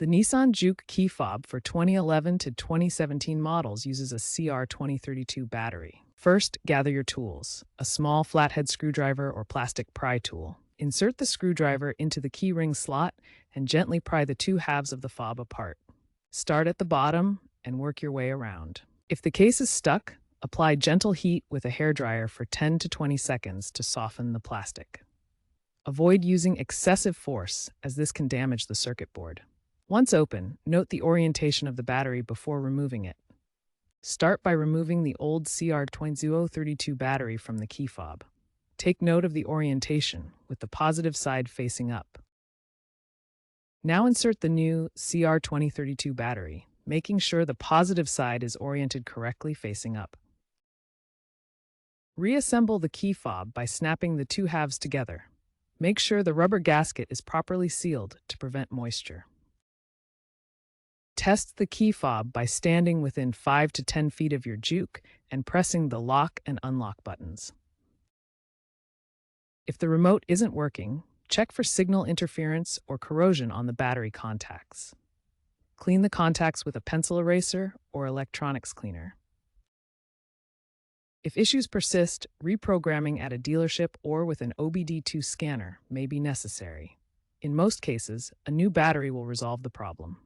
The Nissan Juke key fob for 2011 to 2017 models uses a CR2032 battery. First, gather your tools, a small flathead screwdriver or plastic pry tool. Insert the screwdriver into the key ring slot and gently pry the two halves of the fob apart. Start at the bottom and work your way around. If the case is stuck, apply gentle heat with a hairdryer for 10 to 20 seconds to soften the plastic. Avoid using excessive force, as this can damage the circuit board. Once open, note the orientation of the battery before removing it. Start by removing the old CR2032 battery from the key fob. Take note of the orientation, with the positive side facing up. Now insert the new CR2032 battery, making sure the positive side is oriented correctly facing up. Reassemble the key fob by snapping the two halves together. Make sure the rubber gasket is properly sealed to prevent moisture. Test the key fob by standing within 5 to 10 feet of your Juke and pressing the lock and unlock buttons. If the remote isn't working, check for signal interference or corrosion on the battery contacts. Clean the contacts with a pencil eraser or electronics cleaner. If issues persist, reprogramming at a dealership or with an OBD2 scanner may be necessary. In most cases, a new battery will resolve the problem.